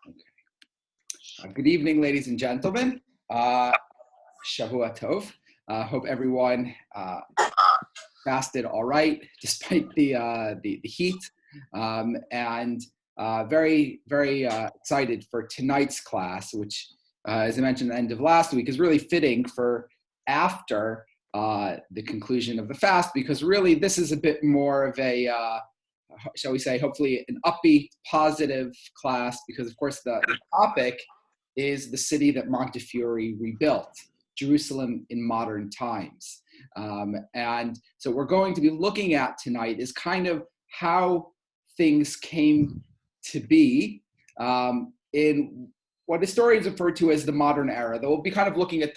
Okay. Good evening, ladies and gentlemen. Shavua Tov. Hope everyone fasted all right despite the heat, and very excited for tonight's class, which, as I mentioned at the end of last week, is really fitting for after the conclusion of the fast, because really this is a bit more of a shall we say, hopefully an upbeat, positive class, because of course the topic is the city that Montefiore rebuilt, Jerusalem in modern times. And so we're going to be looking at tonight is kind of how things came to be in what historians refer to as the modern era. Though we'll be kind of looking at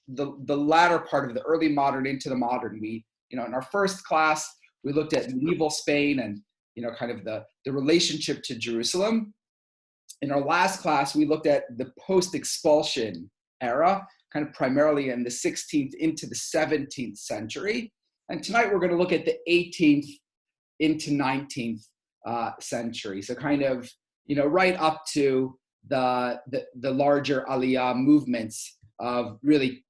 the latter part of the early modern into the modern. In our first class, we looked at medieval Spain and kind of the relationship to Jerusalem. In our last class, we looked at the post-expulsion era, kind of primarily in the 16th into the 17th century. And tonight we're going to look at the 18th into 19th century. So kind of, right up to the larger Aliyah movements of really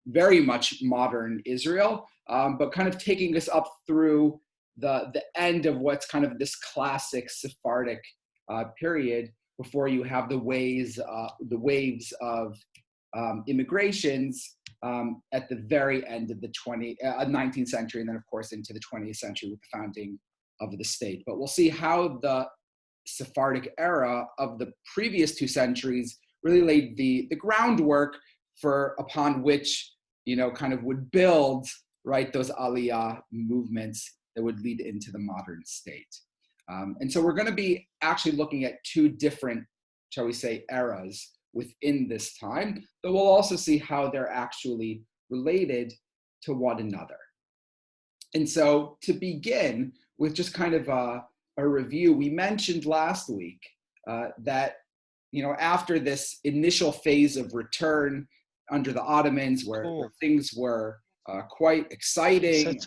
very much modern Israel, but kind of taking us up through the end of what's kind of this classic Sephardic period before you have the waves of immigrations at the very end of the 19th century, and then of course into the 20th century with the founding of the state. But we'll see how the Sephardic era of the previous 2 centuries really laid the groundwork upon which kind of would build those Aliyah movements that would lead into the modern state. And so we're going to be actually looking at 2 different, shall we say, eras within this time, but we'll also see how they're actually related to one another. And so to begin with just kind of a review, we mentioned last week that, after this initial phase of return under the Ottomans, where things were quite exciting,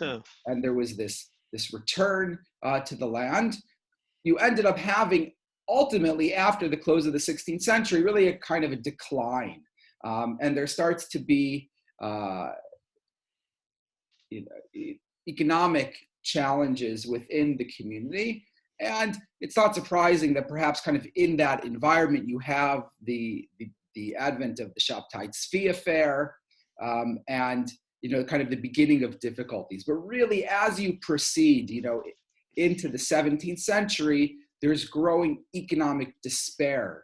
and there was this return to the land, you ended up having ultimately, after the close of the 16th century, really a kind of a decline. And there starts to be economic challenges within the community. And it's not surprising that perhaps kind of in that environment, you have the advent of the Shabtai Tzvi affair, and kind of the beginning of difficulties. But really, as you proceed, into the 17th century, there's growing economic despair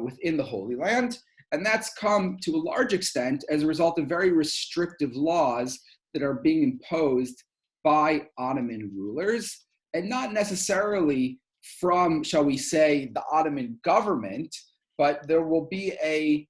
within the Holy Land. And that's come to a large extent as a result of very restrictive laws that are being imposed by Ottoman rulers, and not necessarily from, shall we say, the Ottoman government, but there will be a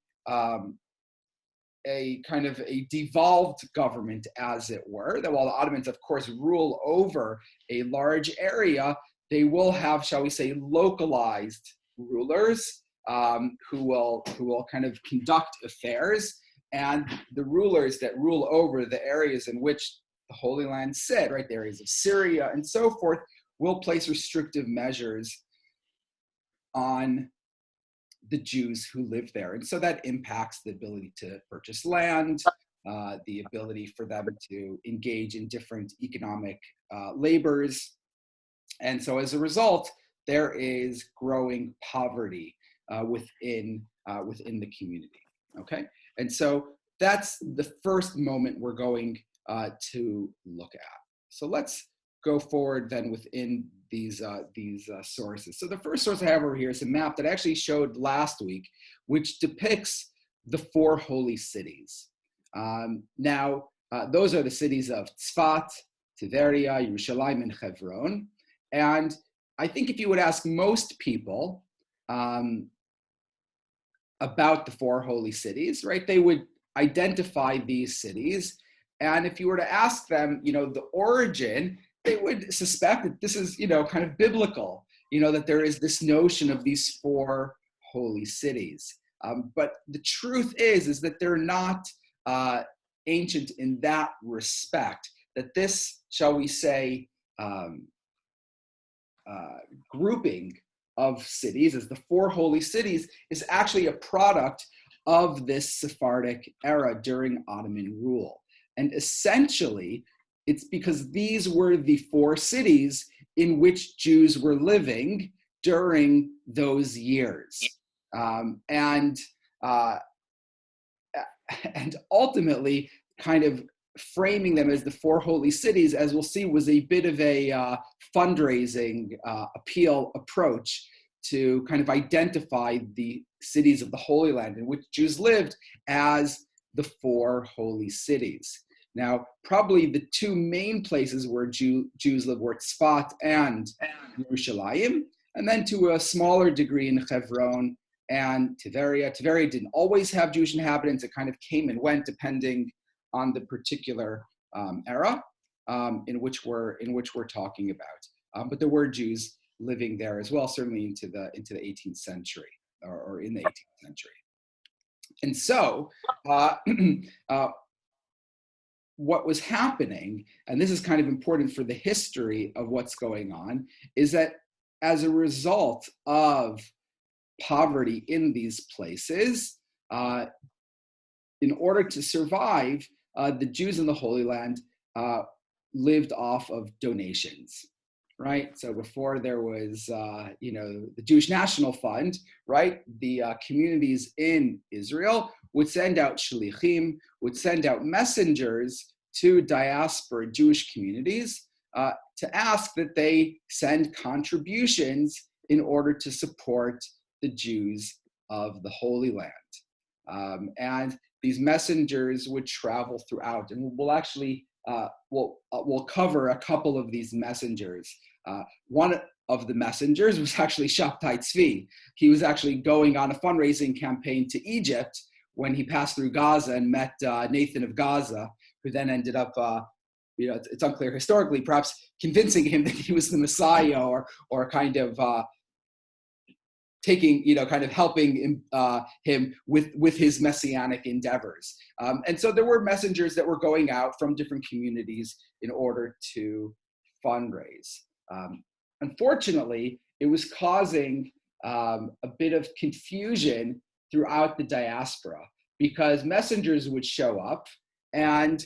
kind of a devolved government, as it were, that while the Ottomans, of course, rule over a large area, they will have, shall we say, localized rulers who will kind of conduct affairs, and the rulers that rule over the areas in which the Holy Land sit, the areas of Syria and so forth, will place restrictive measures on the Jews who live there. And so that impacts the ability to purchase land, the ability for them to engage in different economic labors. And so as a result, there is growing poverty within the community, okay? And so that's the first moment we're going to look at. So let's go forward then within these sources. So the first source I have over here is a map that I actually showed last week, which depicts the 4 holy cities. Now, those are the cities of Tzfat, Tiberia, Yerushalayim, and Hebron. And I think if you would ask most people about the 4 holy cities, they would identify these cities. And if you were to ask them, the origin, they would suspect that this is, kind of biblical, that there is this notion of these 4 holy cities. But the truth is that they're not ancient in that respect, that this, shall we say, grouping of cities, as the four holy cities, is actually a product of this Sephardic era during Ottoman rule. And essentially, it's because these were the four cities in which Jews were living during those years. And ultimately, kind of framing them as the four holy cities, as we'll see, was a bit of a fundraising appeal approach to kind of identify the cities of the Holy Land in which Jews lived as the four holy cities. Now, probably the two main places where Jews lived were Tzfat and Yerushalayim, and then to a smaller degree in Hebron and Tiberia. Tiberia didn't always have Jewish inhabitants. It kind of came and went depending on the particular era in which we're talking about. But there were Jews living there as well, certainly into the 18th century or in the 18th century. And so what was happening, and this is kind of important for the history of what's going on, is that as a result of poverty in these places, in order to survive, the Jews in the Holy Land lived off of donations, right? So before there was, the Jewish National Fund, right? The communities in Israel would send out shlichim, would send out messengers to diaspora Jewish communities to ask that they send contributions in order to support the Jews of the Holy Land. And these messengers would travel throughout, and we'll actually we'll cover a couple of these messengers. One of the messengers was actually Shabtai Tzvi. He was actually going on a fundraising campaign to Egypt when he passed through Gaza and met Nathan of Gaza, who then ended up, it's unclear historically, perhaps convincing him that he was the Messiah, or kind of taking, kind of helping him with his messianic endeavors. And so there were messengers that were going out from different communities in order to fundraise. Unfortunately, it was causing a bit of confusion throughout the diaspora, because messengers would show up and,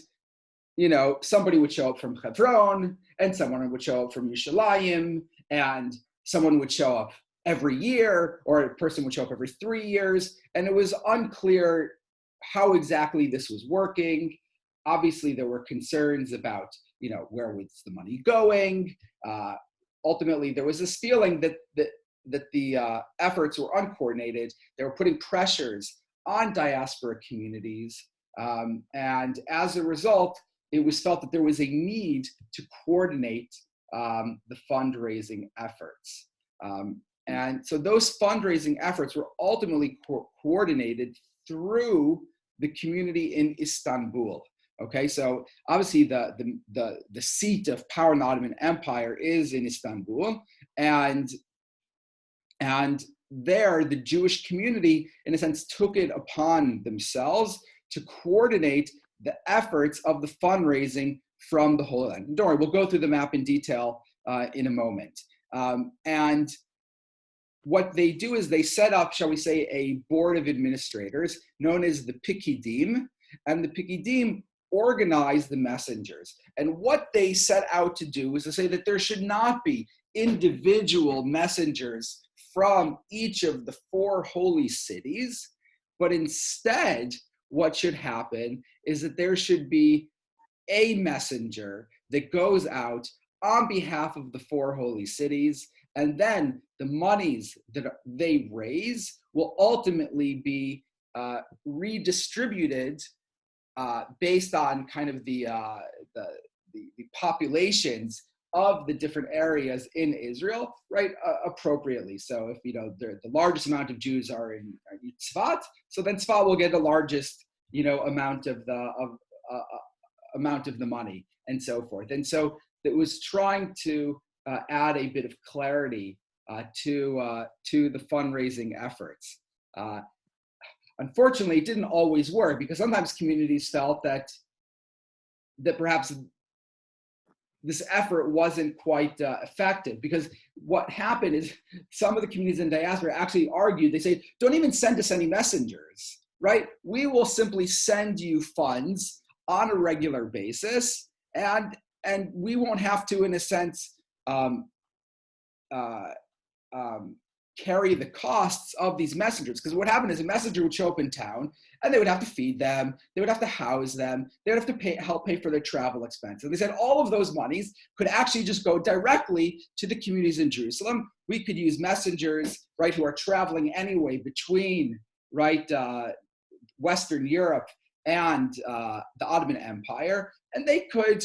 somebody would show up from Hebron, and someone would show up from Yerushalayim, and someone would show up every year, or a person would show up every 3 years, and it was unclear how exactly this was working. Obviously, there were concerns about, where was the money going? Ultimately, there was this feeling that the efforts were uncoordinated. They were putting pressures on diaspora communities, and as a result, it was felt that there was a need to coordinate the fundraising efforts. And so those fundraising efforts were ultimately coordinated through the community in Istanbul. Okay, so obviously the seat of power in the Ottoman Empire is in Istanbul, and there the Jewish community, in a sense, took it upon themselves to coordinate the efforts of the fundraising from the Holy Land. Don't worry, we'll go through the map in detail in a moment. And what they do is they set up, shall we say, a board of administrators known as the Pikidim, and the Pikidim organize the messengers. And what they set out to do is to say that there should not be individual messengers from each of the four holy cities, but instead what should happen is that there should be a messenger that goes out on behalf of the four holy cities, and then the monies that they raise will ultimately be redistributed based on kind of the populations of the different areas in Israel, right, appropriately. So if, the largest amount of Jews are in Tzfat, so then Tzfat will get the largest, amount of the money, and so forth. And so it was trying to add a bit of clarity to the fundraising efforts. Unfortunately, it didn't always work, because sometimes communities felt that perhaps this effort wasn't quite effective, because what happened is some of the communities in diaspora actually argued, they say, don't even send us any messengers, right? We will simply send you funds on a regular basis, and we won't have to, in a sense, carry the costs of these messengers. Because what happened is a messenger would show up in town, and they would have to feed them, they would have to house them, they would have to help pay for their travel expenses. And they said all of those monies could actually just go directly to the communities in Jerusalem. We could use messengers, right, who are traveling anyway between, right, Western Europe and the Ottoman Empire, and they could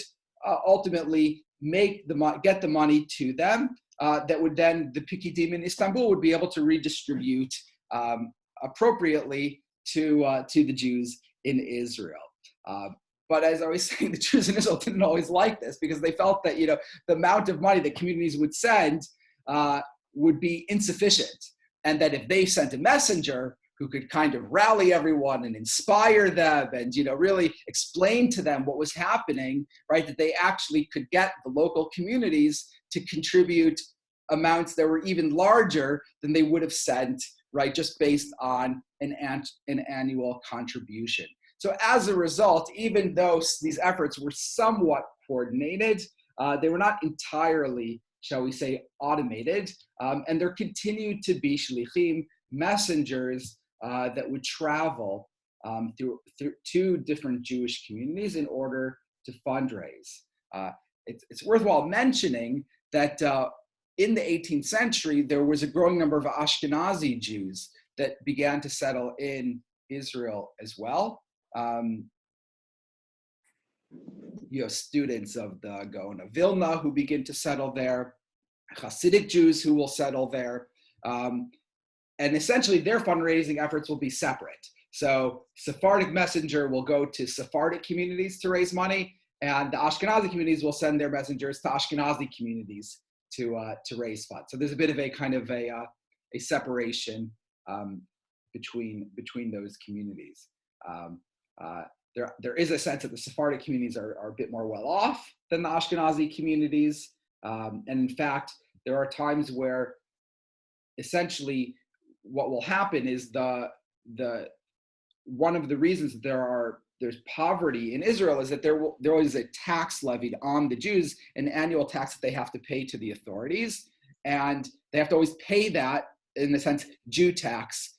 ultimately get the money to them. That would then, the Pikidim in Istanbul would be able to redistribute appropriately to the Jews in Israel. But as I was saying, the Jews in Israel didn't always like this, because they felt that, the amount of money that communities would send would be insufficient, and that if they sent a messenger who could kind of rally everyone and inspire them and, really explain to them what was happening, right, that they actually could get the local communities to contribute amounts that were even larger than they would have sent, right, just based on an annual contribution. So as a result, even though these efforts were somewhat coordinated, they were not entirely, shall we say, automated, and there continued to be shlichim, messengers, that would travel through two different Jewish communities in order to fundraise. It's worthwhile mentioning that in the 18th century, there was a growing number of Ashkenazi Jews that began to settle in Israel as well. Students of the Gaon of Vilna who begin to settle there, Hasidic Jews who will settle there. And essentially their fundraising efforts will be separate. So Sephardic messenger will go to Sephardic communities to raise money, and the Ashkenazi communities will send their messengers to Ashkenazi communities to raise funds. So there's a bit of a kind of a separation between those communities. There is a sense that the Sephardic communities are a bit more well off than the Ashkenazi communities. And in fact, there are times where essentially what will happen is one of the reasons there's poverty in Israel is that there is a tax levied on the Jews, an annual tax that they have to pay to the authorities, and they have to always pay that, in a sense, Jew tax,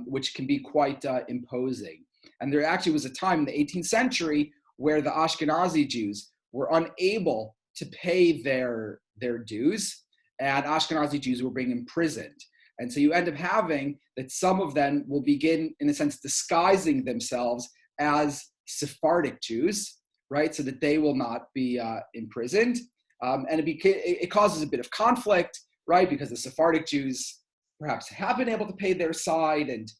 which can be quite imposing. And there actually was a time in the 18th century where the Ashkenazi Jews were unable to pay their dues, and Ashkenazi Jews were being imprisoned. And so you end up having that some of them will begin, in a sense, disguising themselves as Sephardic Jews, right, so that they will not be imprisoned. And it causes a bit of conflict, right, because the Sephardic Jews perhaps have been able to pay their side, and,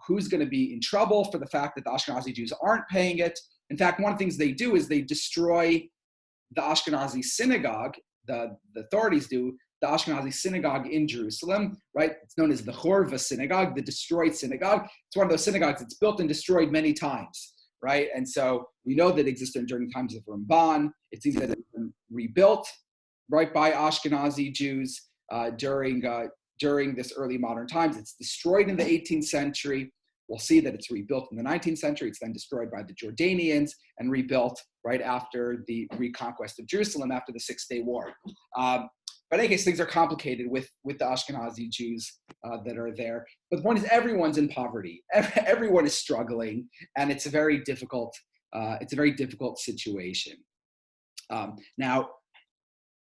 who's going to be in trouble for the fact that the Ashkenazi Jews aren't paying it. In fact, one of the things they do is they destroy the Ashkenazi synagogue, the authorities do, the Ashkenazi synagogue in Jerusalem, right? It's known as the Chorva synagogue, the destroyed synagogue. It's one of those synagogues that's built and destroyed many times, right? And so we know that it existed during times of Ramban. It seems that it's been rebuilt, right, by Ashkenazi Jews during this early modern times. It's destroyed in the 18th century. We'll see that it's rebuilt in the 19th century. It's then destroyed by the Jordanians and rebuilt right after the reconquest of Jerusalem after the Six-Day War. But in any case, things are complicated with the Ashkenazi Jews that are there. But the point is, everyone's in poverty. Everyone is struggling, and it's a very difficult situation. Now,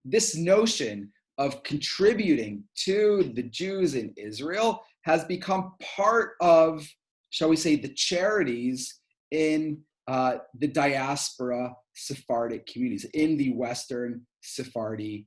this notion of contributing to the Jews in Israel has become part of, shall we say, the charities in the diaspora Sephardic communities, in the Western Sephardi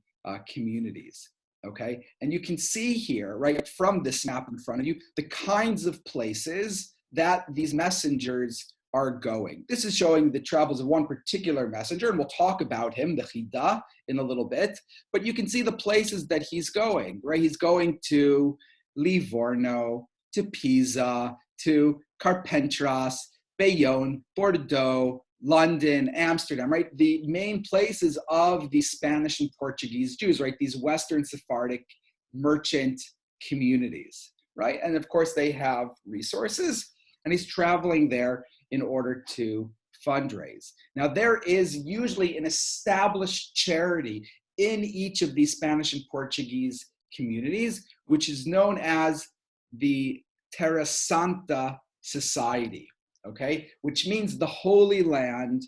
communities, okay? And you can see here, right, from this map in front of you, the kinds of places that these messengers are going. This is showing the travels of one particular messenger, and we'll talk about him, the Chida, in a little bit, but you can see the places that he's going, right? He's going to Livorno, to Pisa, to Carpentras, Bayonne, Bordeaux, London, Amsterdam, right? The main places of the Spanish and Portuguese Jews, right? These Western Sephardic merchant communities, right? And of course, they have resources, and he's traveling there in order to fundraise. Now, there is usually an established charity in each of these Spanish and Portuguese communities, which is known as the Terra Santa Society, okay, which means the Holy Land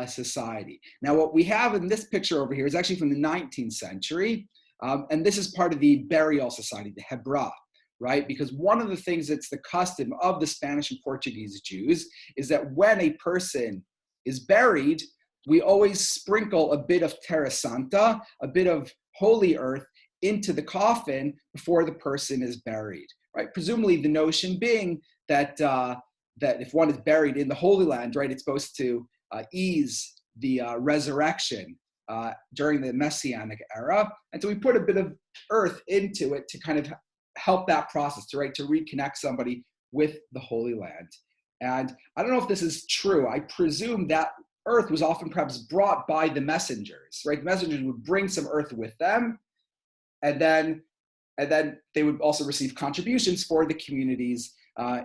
Society. Now, what we have in this picture over here is actually from the 19th century, and this is part of the burial society, the Hebra, right? Because one of the things that's the custom of the Spanish and Portuguese Jews is that when a person is buried, we always sprinkle a bit of Terra Santa, a bit of holy earth, into the coffin before the person is buried, right? Presumably the notion being that that if one is buried in the Holy Land, right, it's supposed to ease the resurrection during the Messianic era. And so we put a bit of earth into it to kind of help that process, to reconnect somebody with the Holy Land. And I don't know if this is true. I presume that earth was often perhaps brought by the messengers, right? The messengers would bring some earth with them, and then they would also receive contributions for the communities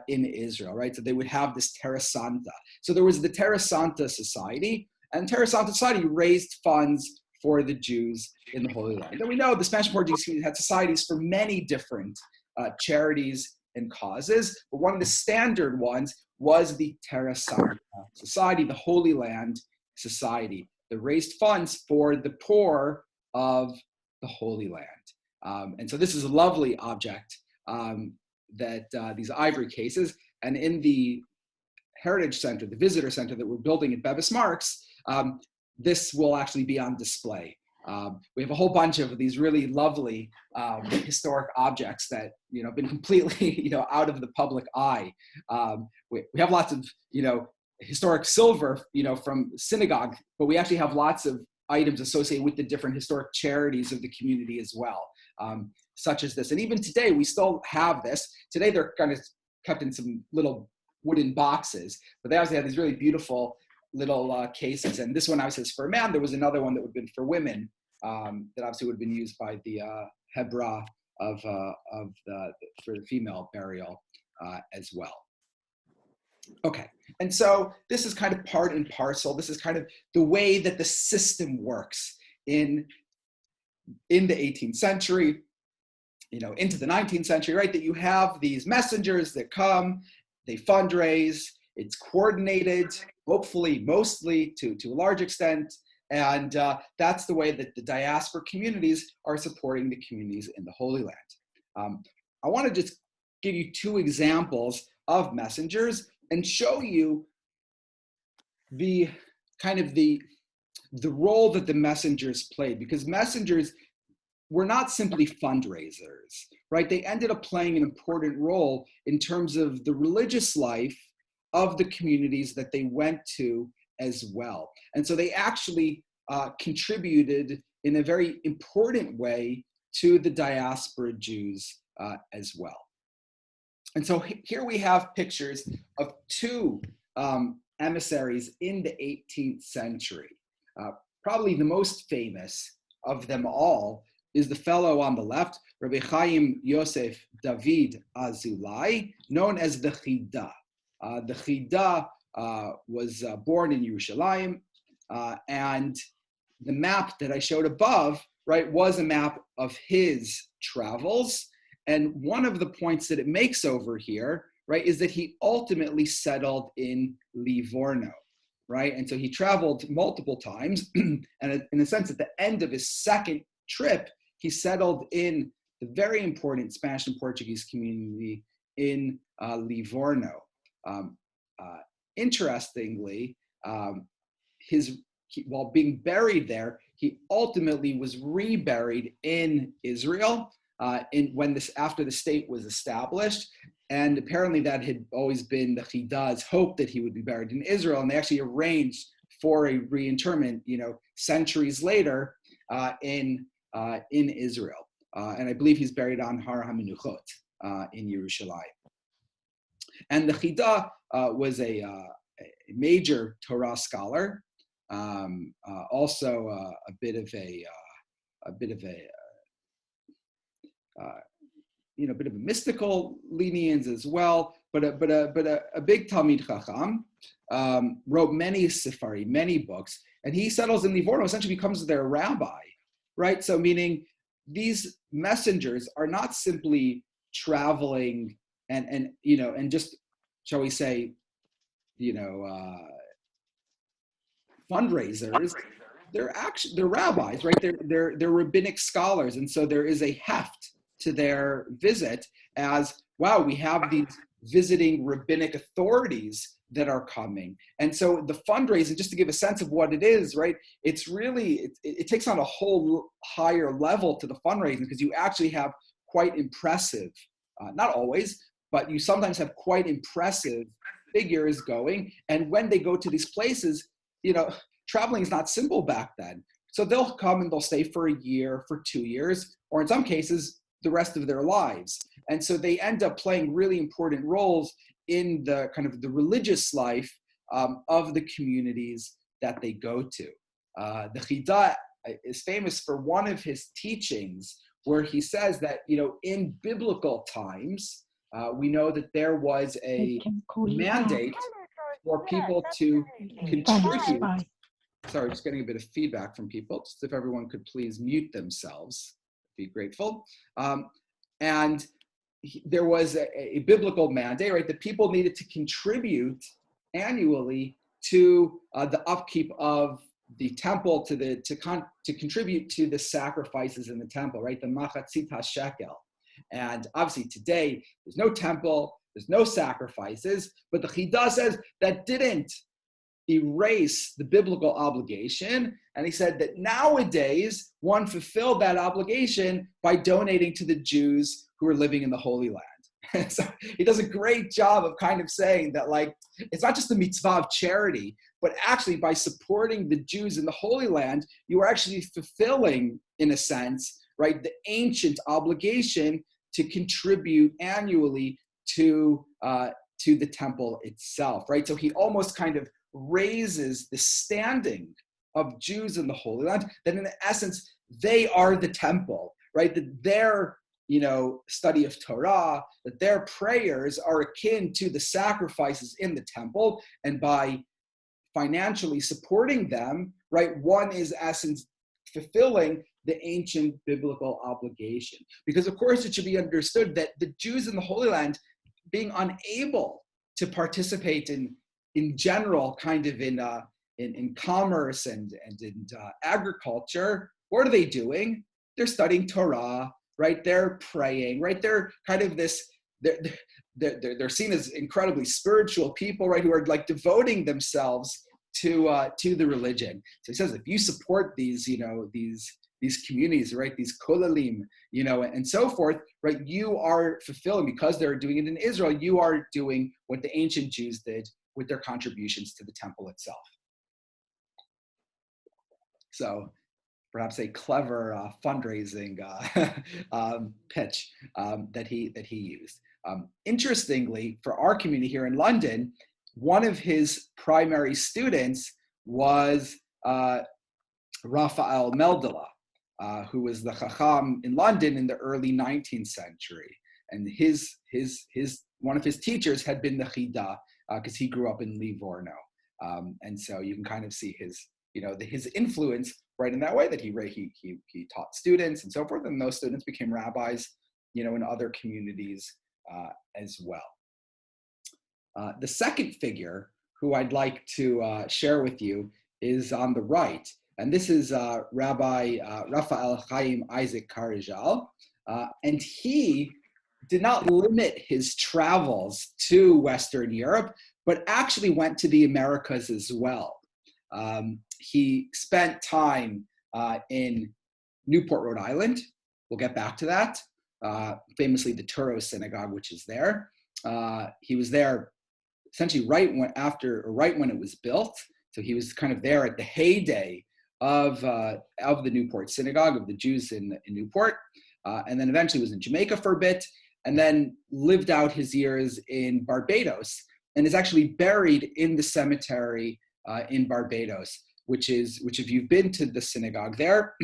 in Israel, right? So they would have this Terra Santa. So there was the Terra Santa Society, and Terra Santa Society raised funds for the Jews in the Holy Land. And we know the Spanish and Portuguese community had societies for many different charities and causes, but one of the standard ones was the Terra Santa Society, the Holy Land Society, that raised funds for the poor of the Holy Land. And so this is a lovely object that these ivory cases, and in the Heritage Center, the Visitor Center that we're building at Bevis Marks, this will actually be on display. We have a whole bunch of these really lovely historic objects that have been completely out of the public eye. We have lots of historic silver from synagogue, but we actually have lots of items associated with the different historic charities of the community as well, such as this. And even today, we still have this. Today, they're kind of kept in some little wooden boxes, but they obviously have these really beautiful little cases. And this one obviously is for a man. There was another one that would have been for women that obviously would have been used by the Hebra for the female burial as well. Okay, and so this is kind of part and parcel. This is kind of the way that the system works in the 18th century, into the 19th century, right? That you have these messengers that come, they fundraise, it's coordinated, hopefully, mostly to a large extent, and that's the way that the diaspora communities are supporting the communities in the Holy Land. I want to just give you two examples of messengers and show you the kind of the role that the messengers played, because messengers were not simply fundraisers, right? They ended up playing an important role in terms of the religious life of the communities that they went to as well. And so they actually contributed in a very important way to the diaspora Jews as well. And so here we have pictures of two emissaries in the 18th century. Probably the most famous of them all is the fellow on the left, Rabbi Chaim Yosef David Azulai, known as the Chida. The Chida was born in Yerushalayim, and the map that I showed above, right, was a map of his travels. And one of the points that it makes over here, right, is that he ultimately settled in Livorno, right? And so he traveled multiple times, and in a sense, at the end of his second trip, he settled in the very important Spanish and Portuguese community in Livorno. Interestingly, while being buried there, he ultimately was reburied in Israel after the state was established. And apparently that had always been the Chida's hope, that he would be buried in Israel. And they actually arranged for a reinterment, centuries later in Israel. And I believe he's buried on Har HaMenuchot in Yerushalayim. And the Chida was a major Torah scholar, also a bit of a bit of a mystical lenience as well, but a big Talmid Chacham, wrote many Sephardi, many books, and he settles in Livorno, essentially becomes their rabbi, right? So meaning these messengers are not simply traveling and just, shall we say, fundraisers. They're rabbis, right? They're rabbinic scholars, and so there is a heft to their visit as, wow, we have these visiting rabbinic authorities that are coming. And so the fundraising, just to give a sense of what it is, right? It's really, it takes on a whole higher level to the fundraising, because you actually have quite impressive, not always, but you sometimes have quite impressive figures going. And when they go to these places, traveling is not simple back then. So they'll come and they'll stay for a year, for 2 years, or in some cases, the rest of their lives. And so they end up playing really important roles in the kind of the religious life of the communities that they go to. The Chida is famous for one of his teachings where he says that, in biblical times, we know that there was a mandate for people to contribute. Sorry, just getting a bit of feedback from people. Just if everyone could please mute themselves, be grateful. And there was a biblical mandate, right, that people needed to contribute annually to the upkeep of the temple, to contribute to the sacrifices in the temple, right, the machatzit hashekel. And obviously today, there's no temple, there's no sacrifices, but the Chida says that didn't erase the biblical obligation. And he said that nowadays, one fulfilled that obligation by donating to the Jews who are living in the Holy Land. So he does a great job of kind of saying that, like, it's not just the mitzvah of charity, but actually by supporting the Jews in the Holy Land, you are actually fulfilling, in a sense, right, the ancient obligation to contribute annually to the temple itself, right? So he almost kind of raises the standing of Jews in the Holy Land, that in essence, they are the temple, right? That their, study of Torah, that their prayers are akin to the sacrifices in the temple, and by financially supporting them, right, one is, in essence, fulfilling the ancient biblical obligation. Because of course it should be understood that the Jews in the Holy Land, being unable to participate in general, kind of in commerce and in agriculture, what are they doing? They're studying Torah, right? They're praying, right? They're kind of they're seen as incredibly spiritual people, right? Who are like devoting themselves to the religion. So he says, if you support these communities, right? These kolalim, and so forth, right? You are fulfilling, because they're doing it in Israel, you are doing what the ancient Jews did with their contributions to the temple itself. So perhaps a clever fundraising pitch that he used. Interestingly, for our community here in London, one of his primary students was Raphael Meldela, who was the Chacham in London in the early 19th century. And one of his teachers had been the Chida, because he grew up in Livorno. And so you can kind of see his influence right in that way, that he taught students and so forth, and those students became rabbis, in other communities as well. The second figure who I'd like to share with you is on the right, and this is Rabbi Raphael Chaim Isaac Karijal, and he did not limit his travels to Western Europe, but actually went to the Americas as well. He spent time in Newport, Rhode Island. We'll get back to that. Famously, the Terra Synagogue, which is there. He was there essentially right when it was built. So he was kind of there at the heyday of the Newport Synagogue, of the Jews in Newport, and then eventually was in Jamaica for a bit, and then lived out his years in Barbados, and is actually buried in the cemetery in Barbados, which if you've been to the synagogue there,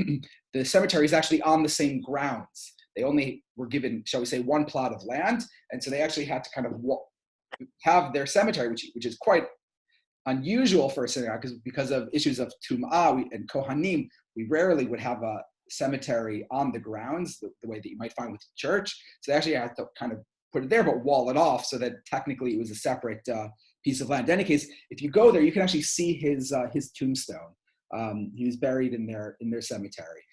the cemetery is actually on the same grounds. They only were given, shall we say, one plot of land, and so they actually had to kind of have their cemetery, which is quite unusual for a synagogue, because of issues of tum'ah and kohanim. We rarely would have a cemetery on the grounds the way that you might find with the church. So they actually had to kind of put it there, but wall it off so that technically it was a separate piece of land. In any case, if you go there, you can actually see his tombstone. He was buried in their cemetery.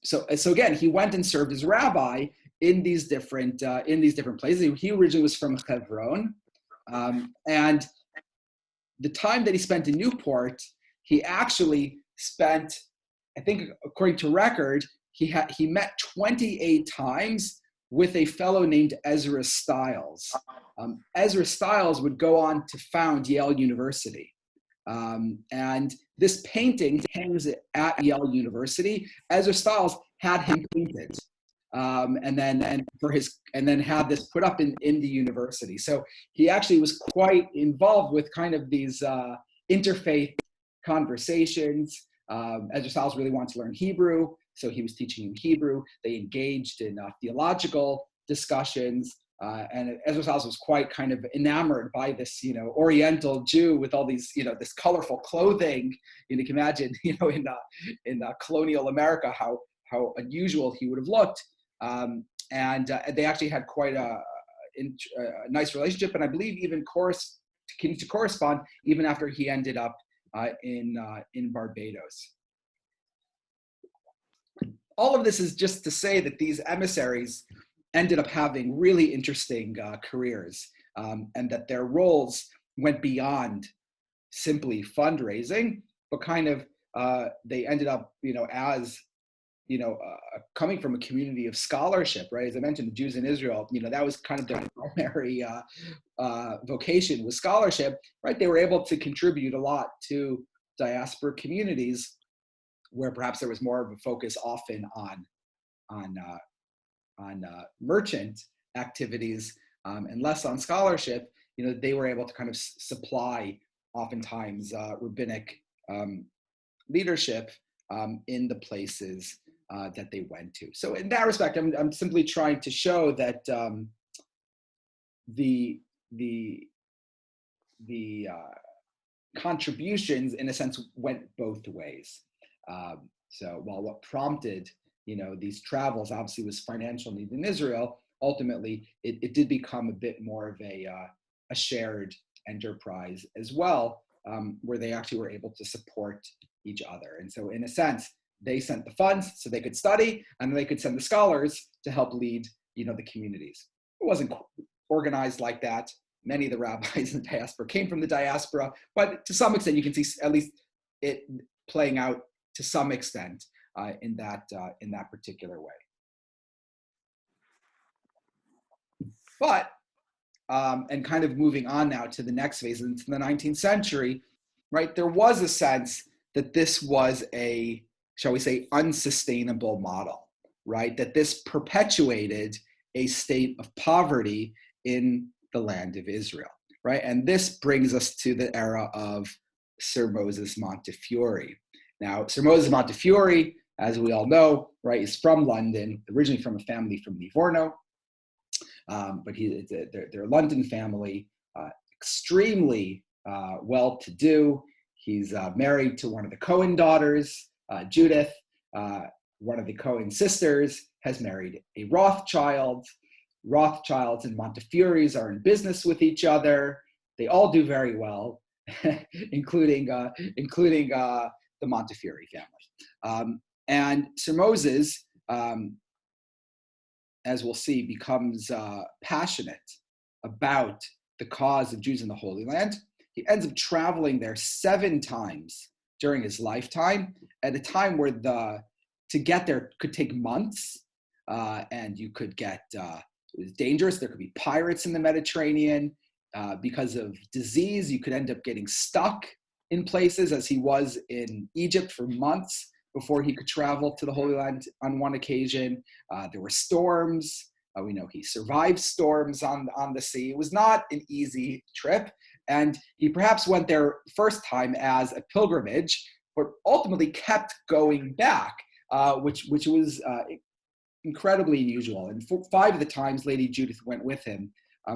So again, he went and served as rabbi in these different places. He originally was from Hebron, and the time that he spent in Newport, he actually spent, I think, according to record, he met 28 times with a fellow named Ezra Stiles. Ezra Stiles would go on to found Yale University. And this painting hangs at Yale University. Ezra Stiles had him painted, and then had this put up in the university. So he actually was quite involved with kind of these interfaith conversations. Ezra Stiles really wanted to learn Hebrew, so he was teaching him Hebrew. They engaged in theological discussions. And Ezra Stiles was quite kind of enamored by this, Oriental Jew with all these, this colorful clothing. You can imagine, in colonial America, how unusual he would have looked. And they actually had quite a nice relationship, and I believe even continued to correspond even after he ended up in Barbados. All of this is just to say that these emissaries ended up having really interesting careers, and that their roles went beyond simply fundraising, but kind of they ended up, coming from a community of scholarship, right? As I mentioned, the Jews in Israel, that was kind of their primary vocation, was scholarship, right? They were able to contribute a lot to diaspora communities where perhaps there was more of a focus often on merchant activities and less on scholarship. They were able to kind of supply oftentimes rabbinic leadership in the places that they went to. So in that respect, I'm simply trying to show that the contributions, in a sense, went both ways. So while what prompted these travels obviously was financial need in Israel, ultimately it did become a bit more of a shared enterprise as well, where they actually were able to support each other. And so in a sense, they sent the funds so they could study, and they could send the scholars to help lead the communities. It wasn't organized like that. Many of the rabbis in the diaspora came from the diaspora, but to some extent you can see at least it playing out to some extent in that particular way. But and kind of moving on now to the next phase into the 19th century, right? There was a sense that this was a, shall we say, unsustainable model, right? That this perpetuated a state of poverty in the land of Israel, right? And this brings us to the era of Sir Moses Montefiore. Now, Sir Moses Montefiore, as we all know, right, is from London, originally from a family from Livorno, but they're a London family, extremely well-to-do. He's married to one of the Cohen daughters, Judith. One of the Cohen sisters has married a Rothschild. Rothschilds and Montefiores are in business with each other. They all do very well, including the Montefiore family. And Sir Moses, as we'll see, becomes passionate about the cause of Jews in the Holy Land. He ends up traveling there 7 times during his lifetime, at a time where to get there could take months, and you could get, it was dangerous. There could be pirates in the Mediterranean. Because of disease, you could end up getting stuck in places, as he was in Egypt for months before he could travel to the Holy Land on one occasion. There were storms. We know he survived storms on the sea. It was not an easy trip. And he perhaps went there first time as a pilgrimage, but ultimately kept going back, which was incredibly unusual. And 5 of the times Lady Judith went with him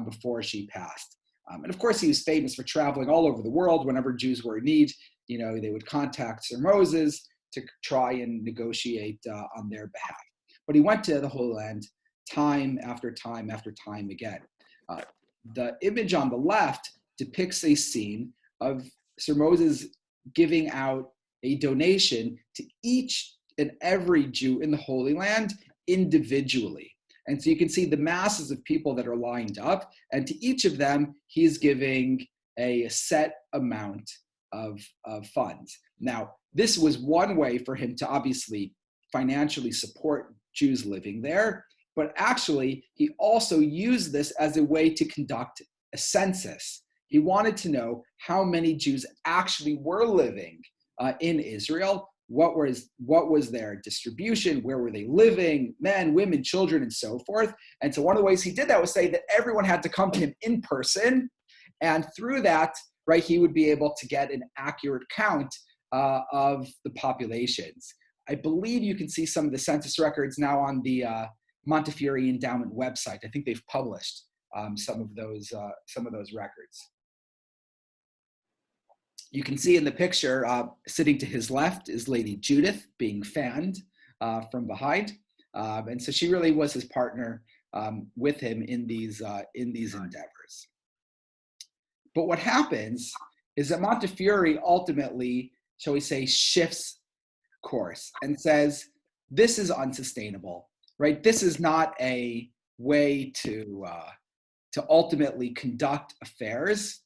before she passed. And of course, he was famous for traveling all over the world. Whenever Jews were in need, they would contact Sir Moses to try and negotiate on their behalf. But he went to the Holy Land time after time after time again. The image on the left depicts a scene of Sir Moses giving out a donation to each and every Jew in the Holy Land individually. And so you can see the masses of people that are lined up, and to each of them, he's giving a set amount of funds. Now, this was one way for him to obviously financially support Jews living there, but actually, he also used this as a way to conduct a census. He wanted to know how many Jews actually were living in Israel. What was their distribution? Where were they living? Men, women, children, and so forth. And so one of the ways he did that was say that everyone had to come to him in person. And through that, right, he would be able to get an accurate count of the populations. I believe you can see some of the census records now on the Montefiore Endowment website. I think they've published some of those records. You can see in the picture, sitting to his left is Lady Judith being fanned from behind. And so she really was his partner with him in these endeavors. But what happens is that Montefiore ultimately, shall we say, shifts course and says, this is unsustainable, right? This is not a way to ultimately conduct affairs.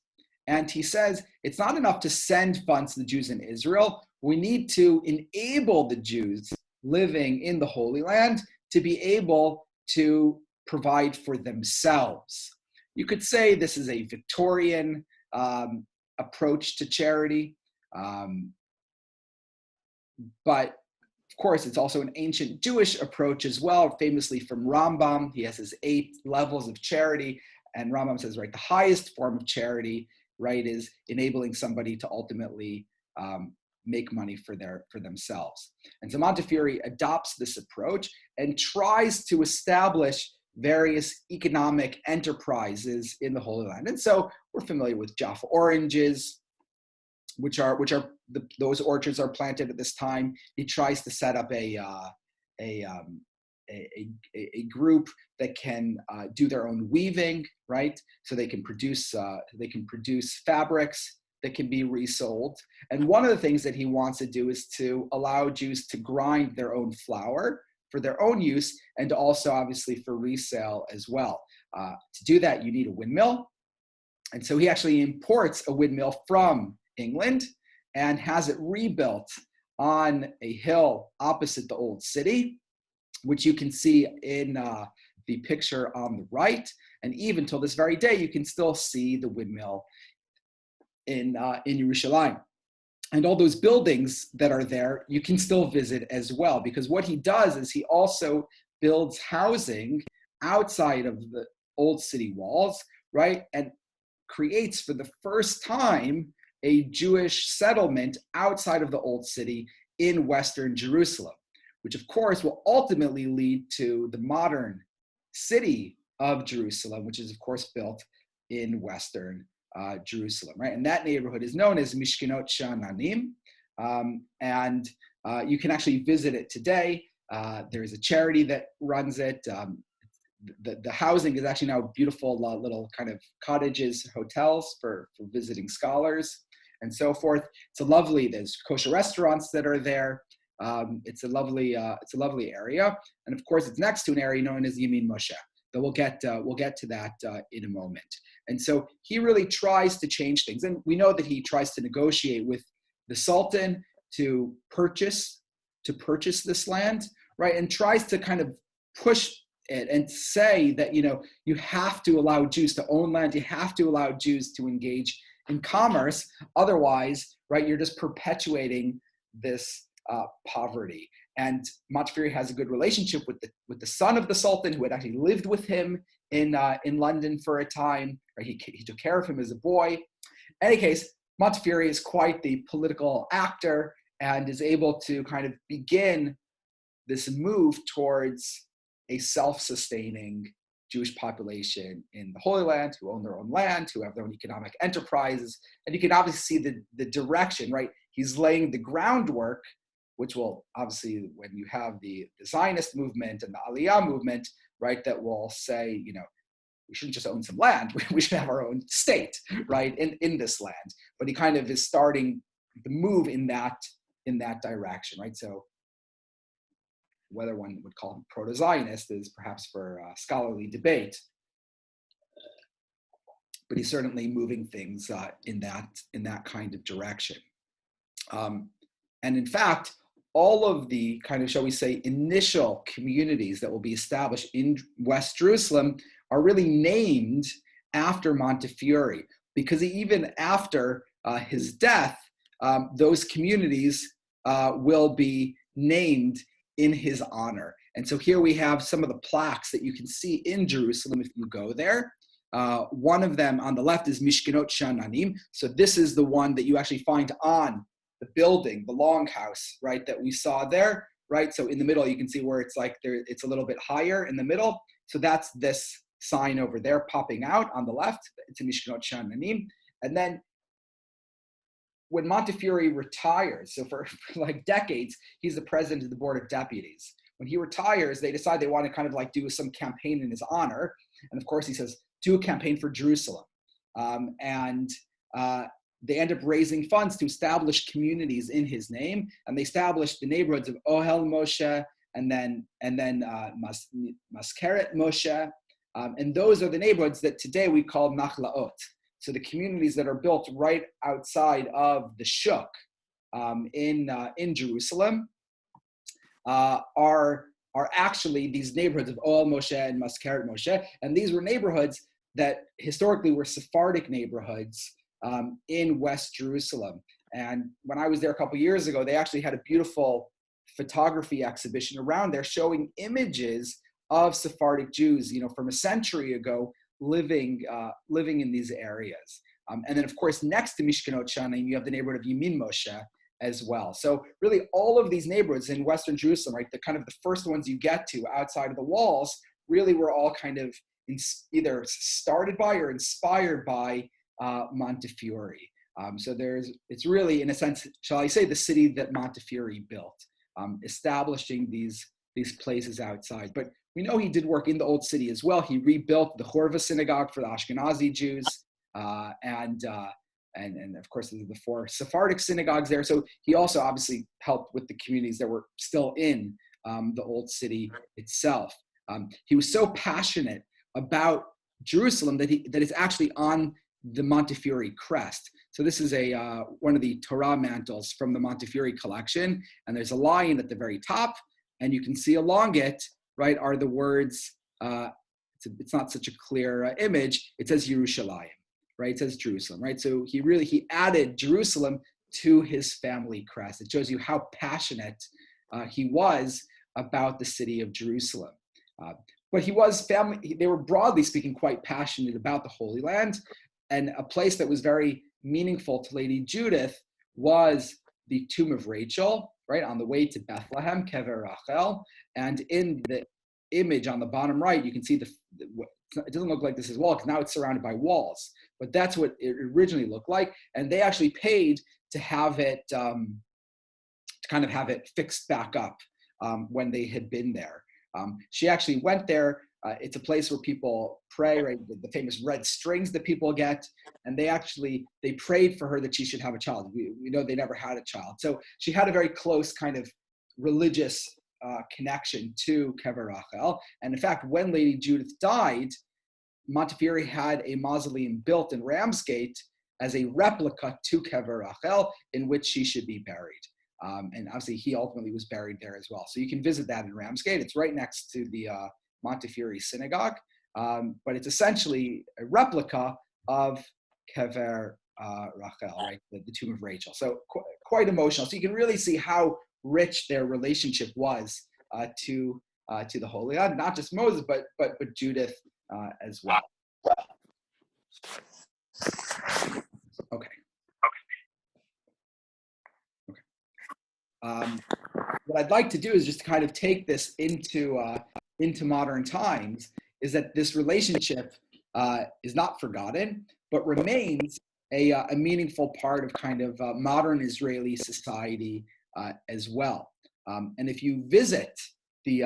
And he says, it's not enough to send funds to the Jews in Israel. We need to enable the Jews living in the Holy Land to be able to provide for themselves. You could say this is a Victorian approach to charity, but of course, it's also an ancient Jewish approach as well, famously from Rambam. He has his 8 levels of charity, and Rambam says, right, the highest form of charity, right, is enabling somebody to ultimately make money for themselves. And so Montefiore adopts this approach and tries to establish various economic enterprises in the Holy Land. And so we're familiar with Jaffa oranges, those orchards are planted at this time. He tries to set up a group that can do their own weaving, right? So they can produce fabrics that can be resold. And one of the things that he wants to do is to allow Jews to grind their own flour for their own use, and also obviously for resale as well. To do that, you need a windmill. And so he actually imports a windmill from England and has it rebuilt on a hill opposite the old city, which you can see in the picture on the right. And even till this very day, you can still see the windmill in Yerushalayim. And all those buildings that are there, you can still visit as well, because what he does is he also builds housing outside of the old city walls, right? And creates for the first time a Jewish settlement outside of the old city in Western Jerusalem, which of course will ultimately lead to the modern city of Jerusalem, which is of course built in Western Jerusalem, right? And that neighborhood is known as Mishkenot Sha'ananim, and you can actually visit it today. There's a charity that runs it. The housing is actually now beautiful little kind of cottages, hotels for visiting scholars and so forth. There's kosher restaurants that are there. It's a lovely area, and of course it's next to an area known as Yamin Moshe. But we'll get to that in a moment. And so he really tries to change things, and we know that he tries to negotiate with the Sultan to purchase this land, right? And tries to kind of push it and say that you have to allow Jews to own land, you have to allow Jews to engage in commerce, otherwise, right, you're just perpetuating this poverty. And Montefiore has a good relationship with the son of the Sultan, who had actually lived with him in London for a time. Right? He took care of him as a boy. In any case, Montefiore is quite the political actor and is able to kind of begin this move towards a self-sustaining Jewish population in the Holy Land, who own their own land, who have their own economic enterprises. And you can obviously see the direction, right? He's laying the groundwork, which will obviously, when you have the Zionist movement and the Aliyah movement, right, that will say, we shouldn't just own some land, we should have our own state, right, in this land. But he kind of is starting the move in that direction, right? So whether one would call him proto-Zionist is perhaps for scholarly debate, but he's certainly moving things in that kind of direction. And in fact, all of the kind of, shall we say, initial communities that will be established in West Jerusalem are really named after Montefiore, because even after his death, those communities will be named in his honor. And so here we have some of the plaques that you can see in Jerusalem if you go there. One of them on the left is Mishkenot Sha'ananim. So this is the one that you actually find on the building, the longhouse, right, that we saw there, right? So in the middle, you can see where it's like it's a little bit higher in the middle. So that's this sign over there popping out on the left. It's a Mishkenot Sha'ananim. And then when Montefiore retires, so for like decades, he's the president of the Board of Deputies. When he retires, they decide they want to kind of like do some campaign in his honor. And of course, he says, do a campaign for Jerusalem. They end up raising funds to establish communities in his name. And they established the neighborhoods of Ohel Moshe and then Maskeret Moshe. And those are the neighborhoods that today we call Nachlaot. So the communities that are built right outside of the Shuk in Jerusalem are actually these neighborhoods of Ohel Moshe and Maskeret Moshe. And these were neighborhoods that historically were Sephardic neighborhoods in West Jerusalem. And when I was there a couple years ago, they actually had a beautiful photography exhibition around there showing images of Sephardic Jews, from a century ago, living in these areas. And then, of course, next to Mishkenot Sha'ananim, you have the neighborhood of Yemin Moshe as well. So really all of these neighborhoods in Western Jerusalem, right, the kind of the first ones you get to outside of the walls, really were all kind of either started by or inspired by Montefiore. So it's really, in a sense, shall I say, the city that Montefiore built, establishing these places outside. But we know he did work in the old city as well. He rebuilt the Chorva synagogue for the Ashkenazi Jews, and of course the 4 Sephardic synagogues there. So he also obviously helped with the communities that were still in the old city itself. He was so passionate about Jerusalem that it's actually on the Montefiore crest. So this is one of the Torah mantles from the Montefiore collection, and there's a lion at the very top, and you can see along it, right, are the words, it's not such a clear image, it says Yerushalayim, right, it says Jerusalem, right? So he added Jerusalem to his family crest. It shows you how passionate he was about the city of Jerusalem. But they were broadly speaking quite passionate about the Holy Land, and a place that was very meaningful to Lady Judith was the tomb of Rachel, right, on the way to Bethlehem, Kever Rachel. And in the image on the bottom right, you can see it doesn't look like this as well, because now it's surrounded by walls. But that's what it originally looked like. And they actually paid to have it, to kind of have it fixed back up when they had been there. She actually went there. It's a place where people pray, right? The famous red strings that people get. And they prayed for her that she should have a child. We know they never had a child. So she had a very close kind of religious connection to Kever Rachel. And in fact, when Lady Judith died, Montefiore had a mausoleum built in Ramsgate as a replica to Kever Rachel, in which she should be buried. And obviously he ultimately was buried there as well. So you can visit that in Ramsgate. It's right next to the Montefiore synagogue, but it's essentially a replica of Kever Rachel, right, the tomb of Rachel. So quite emotional. So you can really see how rich their relationship was to the Holy God, not just Moses, but Judith as well. Okay. What I'd like to do is just kind of take this into modern times, is that this relationship is not forgotten, but remains a meaningful part of kind of modern Israeli society as well. And if you visit the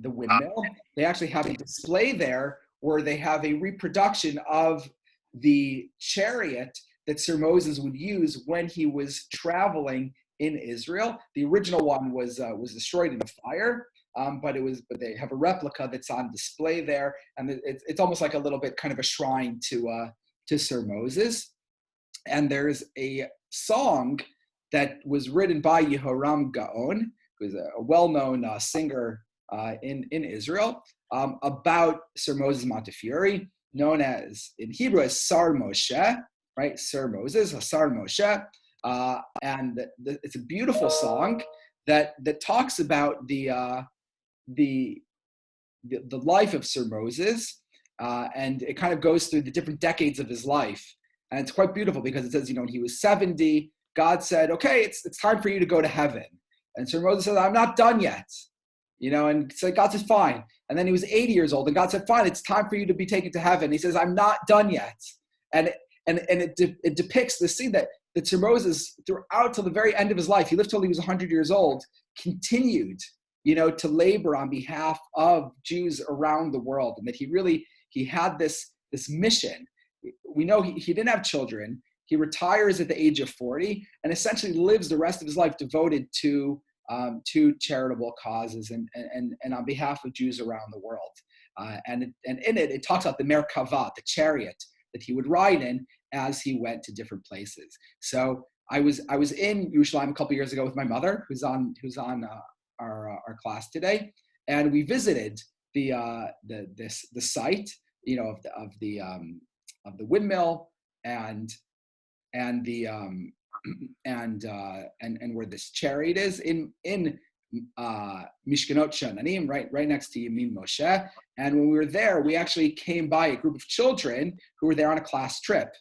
windmill, they actually have a display there where they have a reproduction of the chariot that Sir Moses would use when he was traveling in Israel. The original one was destroyed in a fire, but they have a replica that's on display there, and it's almost like a little bit kind of a shrine to Sir Moses. And there's a song that was written by Yehoram Gaon, who is a well-known singer in Israel, about Sir Moses Montefiore, known as in Hebrew as Sar Moshe, right? Sir Moses, Sar Moshe. And it's a beautiful song that talks about the life of Sir Moses, and it kind of goes through the different decades of his life. And it's quite beautiful because it says, when he was 70, God said, okay, it's time for you to go to heaven. And Sir Moses said, I'm not done yet. And so God said, fine. And then he was 80 years old, and God said, fine, it's time for you to be taken to heaven. He says, I'm not done yet. And it depicts the scene that Sir Moses, throughout till the very end of his life, he lived till he was 100 years old, continued, to labor on behalf of Jews around the world, and that he had this mission. We know he didn't have children. He retires at the age of 40 and essentially lives the rest of his life devoted to charitable causes and on behalf of Jews around the world. And in it talks about the Merkava, the chariot that he would ride in as he went to different places. So I was in Yerushalayim a couple years ago with my mother, who's on our class today, and we visited the site, of the windmill and where this chariot is in Mishkanot Shananim, right next to Yamin Moshe. And when we were there, we actually came by a group of children who were there on a class trip.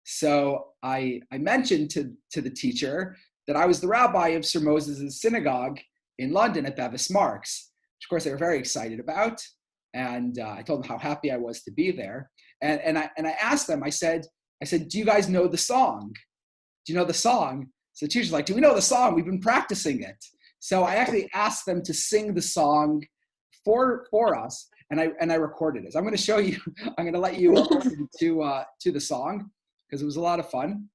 So I mentioned to the teacher that I was the rabbi of Sir Moses' synagogue in London at Bevis Marks, which of course they were very excited about. And I told them how happy I was to be there. And I asked them, I said, do you guys know the song? Do you know the song? So the teacher's like, do we know the song? We've been practicing it. So I actually asked them to sing the song for us, and I recorded it. So I'm going to show you. I'm going to let you listen to the song because it was a lot of fun.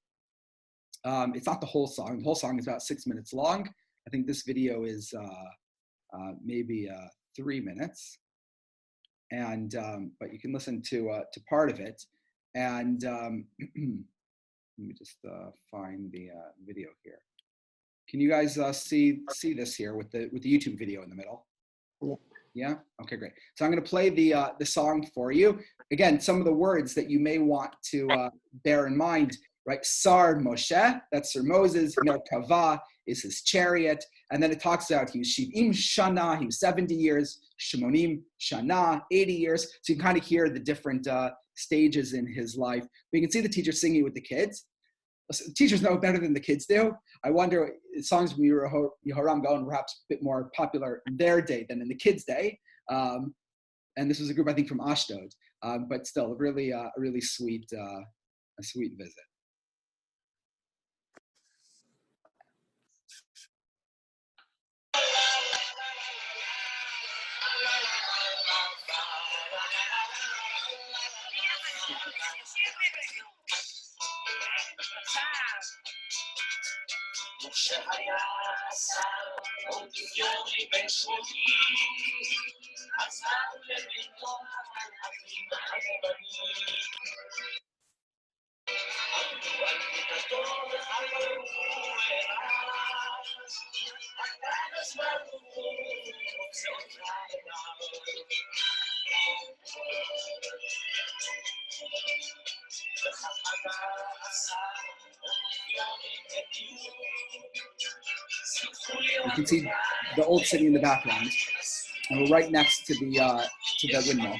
It's not the whole song. The whole song is about 6 minutes long. I think this video is maybe 3 minutes, and but you can listen to part of it. And let me just find the video here. Can you guys see this here with the YouTube video in the middle? Yeah. Yeah? Okay, great. So I'm going to play the song for you. Again, some of the words that you may want to bear in mind, right? Sar Moshe, that's Sir Moses. Merkava is his chariot. And then it talks about he was Shiv'im Shana, he was 70 years. Shemonim Shana, 80 years. So you can kind of hear the different stages in his life. But you can see the teacher singing with the kids. Teachers know better than the kids do. I wonder, songs from Yehoram Gaon were perhaps a bit more popular in their day than in the kids' day. And this was a group, I think, from Ashdod, but still a really sweet visit. משה היה שר, מונטיפיורי בן 80, עזר לביתו המלאכים היוונים. עמדו על מיטתו וחלמו אליו, הקדוש ברוך הוא מוצא אותך אליו. וכך עשה מונטיפיורי בדיוק, שמחו לי You can see the old city in the background, and we're right next to the windmill.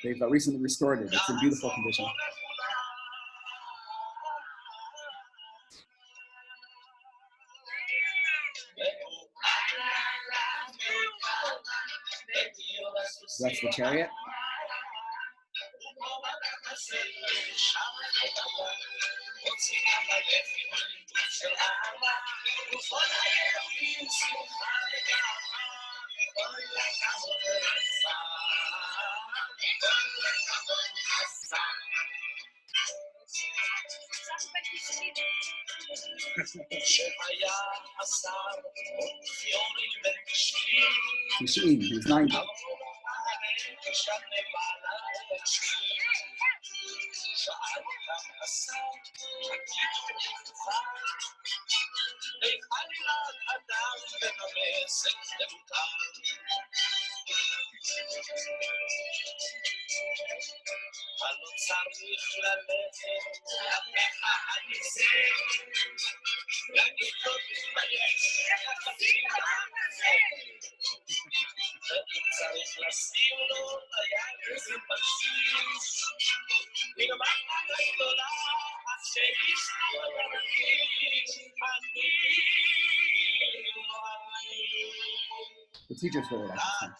They've recently restored it. It's in beautiful condition. So that's the chariot. He's 90. The teachers really like this one.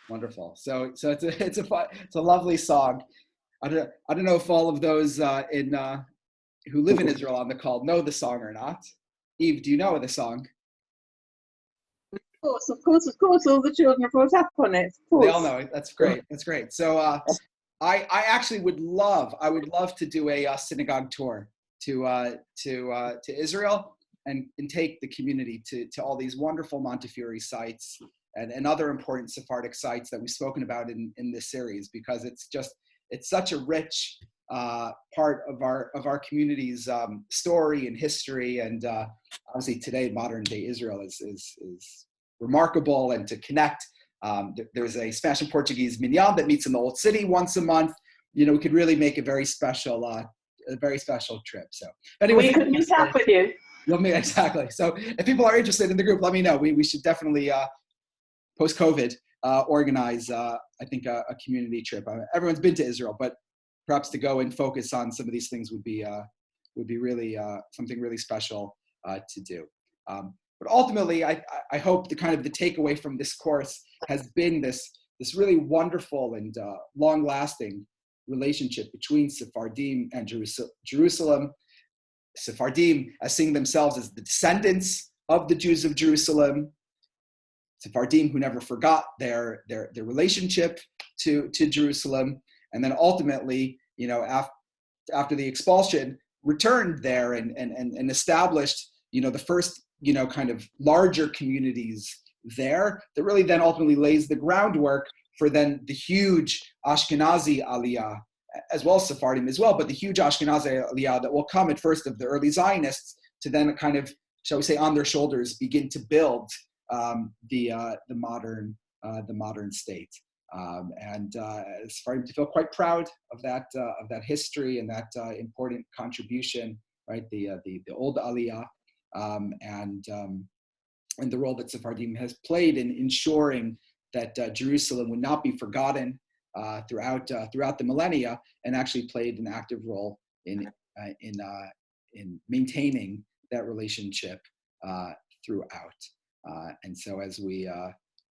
Wonderful. So it's a lovely song. I don't know if all of those who live in Israel on the call know the song or not. Eve, do you know the song? Of course, all the children are brought up on it. Of course. They all know it. That's great. So I actually would love to do a synagogue tour to Israel and take the community to all these wonderful Montefiore sites and other important Sephardic sites that we've spoken about in this series, because it's such a rich part of our community's story and history, and obviously today modern day Israel is remarkable. And to connect, there's a Spanish and Portuguese minyan that meets in the Old City once a month. We could really make a very special trip. So anyway, we could meet up with you. Exactly. So if people are interested in the group, let me know. We should definitely post-COVID organize I think a community trip. Everyone's been to Israel, but perhaps to go and focus on some of these things would be really something really special to do. But ultimately, I hope the takeaway from this course has been this really wonderful and long-lasting relationship between Sephardim and Jerusalem. Sephardim as seeing themselves as the descendants of the Jews of Jerusalem. Sephardim who never forgot their relationship to Jerusalem, and then ultimately, after the expulsion, returned there and established, the first, kind of larger communities there that really then ultimately lays the groundwork for then the huge Ashkenazi Aliyah, as well as Sephardim as well, but the huge Ashkenazi Aliyah that will come at first of the early Zionists to then kind of, shall we say, on their shoulders begin to build the modern state, and Sephardim to feel quite proud of that history and that important contribution, right? The old Aliyah, and the role that Sephardim has played in ensuring that Jerusalem would not be forgotten throughout the millennia, and actually played an active role in maintaining that relationship throughout. And so as we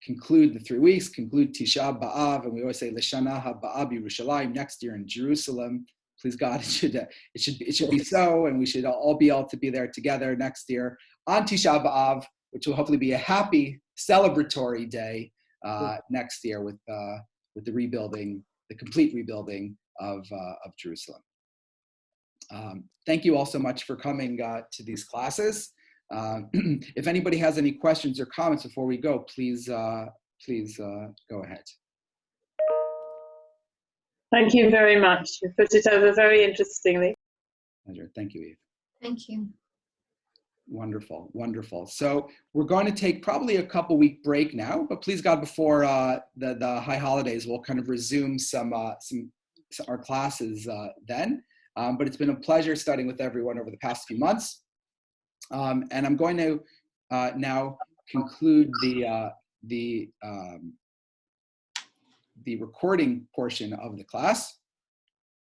conclude the 3 weeks, conclude Tisha B'Av, and we always say L'shana Ha'ba'a B'Yerushalayim, next year in Jerusalem, please God, it should be so, and we should all be able to be there together next year on Tisha B'Av, which will hopefully be a happy celebratory day next year with the rebuilding, the complete rebuilding of Jerusalem. Thank you all so much for coming to these classes. If anybody has any questions or comments before we go, please go ahead. Thank you very much. You put it over very interestingly. Pleasure. Thank you, Eve. Thank you. Wonderful, wonderful. So we're going to take probably a couple-week break now, but please God, before the high holidays, we'll kind of resume our classes then. But it's been a pleasure studying with everyone over the past few months. And I'm going to now conclude the recording portion of the class.